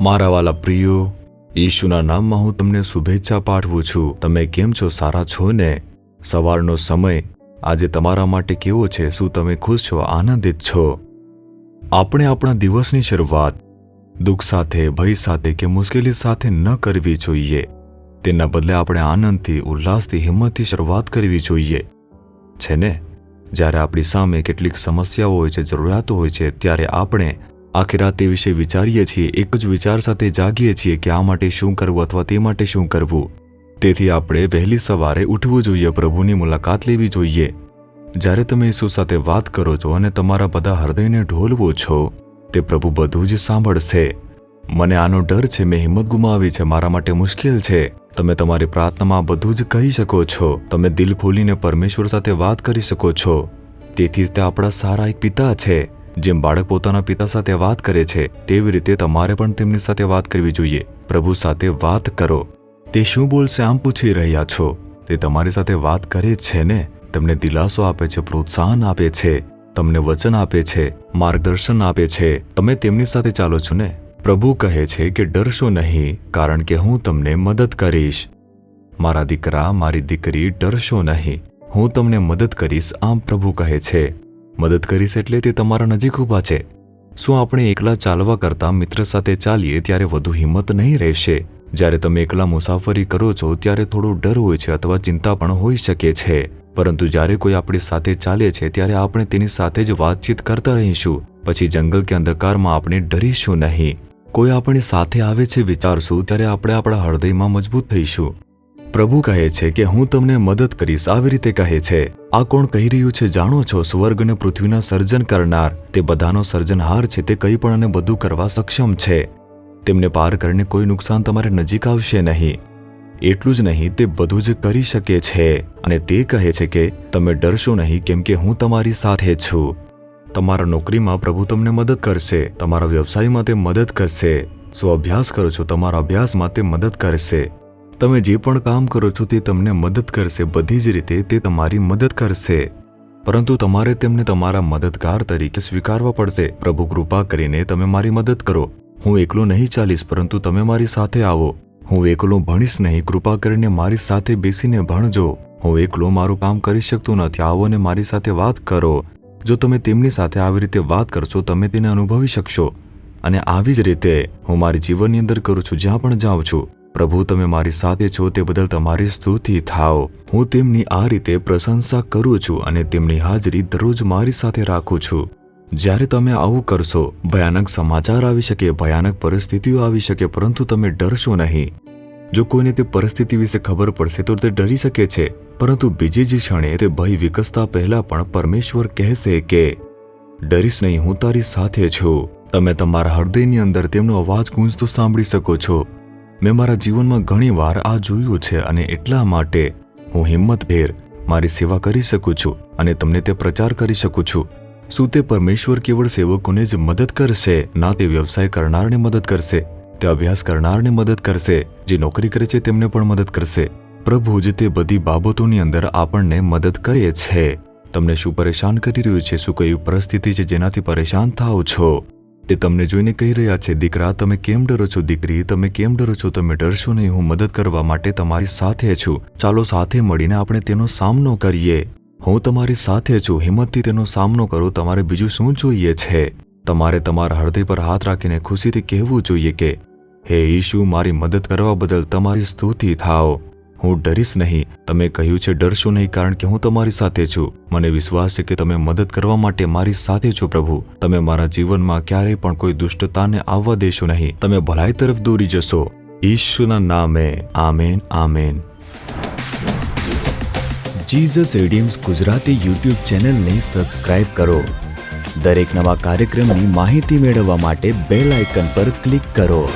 મારા વાલા પ્રિયો, ઈશુના નામમાં હું તમને શુભેચ્છા પાઠવું છું. તમે કેમ છો? સારા છો ને? સવારનો સમય આજે તમારા માટે કેવો છે? શું તમે ખુશ છો, આનંદિત છો? આપણે આપણા દિવસની શરૂઆત દુઃખ સાથે, ભય સાથે કે મુશ્કેલી સાથે ન કરવી જોઈએ. તેના બદલે આપણે આનંદથી, ઉલ્લાસથી, હિંમતથી શરૂઆત કરવી જોઈએ. છે ને? જ્યારે આપણી સામે કેટલીક સમસ્યાઓ હોય છે, જરૂરિયાતો હોય છે, ત્યારે આપણે આખી રાત તે વિશે વિચારીએ છીએ. એક જ વિચાર સાથે જાગીએ છીએ કે આ માટે શું કરવું અથવા તે માટે શું કરવું. તેથી આપણે વહેલી સવારે ઉઠવું જોઈએ, પ્રભુની મુલાકાત લેવી જોઈએ. જ્યારે તમે ઈસુ સાથે વાત કરો છો અને તમારા બધા હૃદયને ઢોલવો છો, તે પ્રભુ બધું જ સાંભળશે. મને આનો ડર છે, મેં હિંમત ગુમાવી છે, મારા માટે મુશ્કેલ છે. તમે તમારી પ્રાર્થનામાં બધું જ કહી શકો છો. તમે દિલ ખોલીને પરમેશ્વર સાથે વાત કરી શકો છો. તેથી જ તે આપણા સારા એક પિતા છે. જેમ બાળક પોતાના પિતા સાથે વાત કરે છે, તેવી રીતે તમારે પણ તેમની સાથે વાત કરવી જોઈએ. પ્રભુ સાથે વાત કરો. તે શું બોલશે આમ પૂછી રહ્યા છો? તે તમારી સાથે વાત કરે છે ને? તમને દિલાસો આપે છે, પ્રોત્સાહન આપે છે, તમને વચન આપે છે, માર્ગદર્શન આપે છે. તમે તેમની સાથે ચાલો છો ને? પ્રભુ કહે છે કે ડરશો નહીં, કારણ કે હું તમને મદદ કરીશ. મારા દીકરા, મારી દીકરી, ડરશો નહીં, હું તમને મદદ કરીશ. આમ પ્રભુ કહે છે. મદદ કરીશ એટલે તે તમારા નજીક ઊભા છે. શું આપણે એકલા ચાલવા કરતાં મિત્ર સાથે ચાલીએ ત્યારે વધુ હિંમત નહીં રહેશે? જ્યારે તમે એકલા મુસાફરી કરો છો ત્યારે થોડો ડર હોય છે અથવા ચિંતા પણ હોઈ શકે છે. પરંતુ જ્યારે કોઈ આપણી સાથે ચાલે છે ત્યારે આપણે તેની સાથે જ વાતચીત કરતા રહીશું. પછી જંગલ કે અંધકારમાં આપણે ડરીશું નહીં. કોઈ આપણી સાથે આવે છે વિચારશું ત્યારે આપણે આપણા હૃદયમાં મજબૂત થઈશું. પ્રભુ કહે છે કે હું તમને મદદ કરીશ. આવી રીતે કહે છે. આ કોણ કહી રહ્યું છે જાણો છો? સ્વર્ગ અને પૃથ્વીના સર્જન કરનાર, તે બધાનો સર્જનહાર છે. તે કંઈ પણ અને બધું કરવા સક્ષમ છે. તેમને પાર કરીને કોઈ નુકસાન તમારે નજીક આવશે નહીં. એટલું જ નહીં, તે બધું જ કરી શકે છે. અને તે કહે છે કે તમે ડરશો નહીં, કેમ કે હું તમારી સાથે છું. તમારા નોકરીમાં પ્રભુ તમને મદદ કરશે. તમારા વ્યવસાયમાં તે મદદ કરશે. શું અભ્યાસ કરો છો? તમારા અભ્યાસમાં તે મદદ કરશે. તમે જે પણ કામ કરો છો તે તમને મદદ કરશે. બધી જ રીતે તે તમારી મદદ કરશે. પરંતુ તમારે તેમને તમારા મદદગાર તરીકે સ્વીકારવા પડશે. પ્રભુ, કૃપા કરીને તમે મારી મદદ કરો. હું એકલો નહીં ચાલીશ, પરંતુ તમે મારી સાથે આવો. હું એકલો ભણીશ નહીં, કૃપા કરીને મારી સાથે બેસીને ભણજો. હું એકલો મારું કામ કરી શકતો નથી, આવો અને મારી સાથે વાત કરો. જો તમે તેમની સાથે આવી રીતે વાત કરશો, તમે તેને અનુભવી શકશો. અને આવી જ રીતે હું મારી જીવનની અંદર કરું છું, જ્યાં પણ જાઉં છું. પ્રભુ, તમે મારી સાથે છો, તે બદલ તમારી સ્તુતિ થાઓ. હું તેમની આ રીતે પ્રશંસા કરું છું અને તેમની હાજરી દરરોજ મારી સાથે રાખું છું. જ્યારે તમે આવું કરશો, ભયાનક સમાચાર આવી શકે, ભયાનક પરિસ્થિતિઓ આવી શકે, પરંતુ તમે ડરશો નહીં. જો કોઈને તે પરિસ્થિતિ વિશે ખબર પડશે તો તે ડરી શકે છે, પરંતુ બીજી જ ક્ષણે તે ભય વિકસતા પહેલા પણ પરમેશ્વર કહેશે કે ડરીશ નહીં, હું તારી સાથે છું. તમે તમારા હૃદયની અંદર તેમનો અવાજ ગૂંજતો સાંભળી શકો છો. મેં મારા જીવનમાં ઘણી વાર આ જોયું છે અને એટલા માટે હું હિંમતભેર મારી સેવા કરી શકું છું અને તમને તે પ્રચાર કરી શકું છું. શું તે પરમેશ્વર કેવળ સેવકોને જ મદદ કરશે? ના, તે વ્યવસાય કરનારને મદદ કરશે, તે અભ્યાસ કરનારને મદદ કરશે, જે નોકરી કરે છે તેમને પણ મદદ કરશે. પ્રભુ જ તે બધી બાબતોની અંદર આપણને મદદ કરે છે. તમને શું પરેશાન કરી રહ્યું છે? શું કઈ પરિસ્થિતિ છે જેનાથી પરેશાન થાઓ છો? તે તમને જોઈને કહી રહ્યા છે, દીકરા, તમે કેમ ડરો છો? દીકરી, તમે કેમ ડરો છો? તમે ડરશો નહીં, હું મદદ કરવા માટે તમારી સાથે છું. ચાલો સાથે મળીને આપણે તેનો સામનો કરીએ. હું તમારી સાથે છું. હિંમતથી તેનો સામનો કરો. તમારે બીજું શું જોઈએ છે? તમારે તમારા હૃદય પર હાથ રાખીને ખુશીથી કહેવું જોઈએ કે હે ઈશુ, મારી મદદ કરવા બદલ તમારી સ્તુતિ થાઓ. હું ડરીશ નહીં. તમે કહ્યું છે ડરશો નહીં, કારણ કે હું તમારી સાથે છું. મને વિશ્વાસ છે કે તમે મદદ કરવા માટે મારી સાથે છો. પ્રભુ, તમે મારા જીવનમાં ક્યારેય પણ કોઈ દુષ્ટતાને આવવા દેશો નહીં. તમે ભલાઈ તરફ દોરી જશો. ઈશુના નામે amen, amen. Jesus redeems Gujarati YouTube ચેનલને સબસ્ક્રાઇબ કરો. દરેક નવા કાર્યક્રમની માહિતી મેળવવા માટે બેલ આઇકન પર ક્લિક કરો.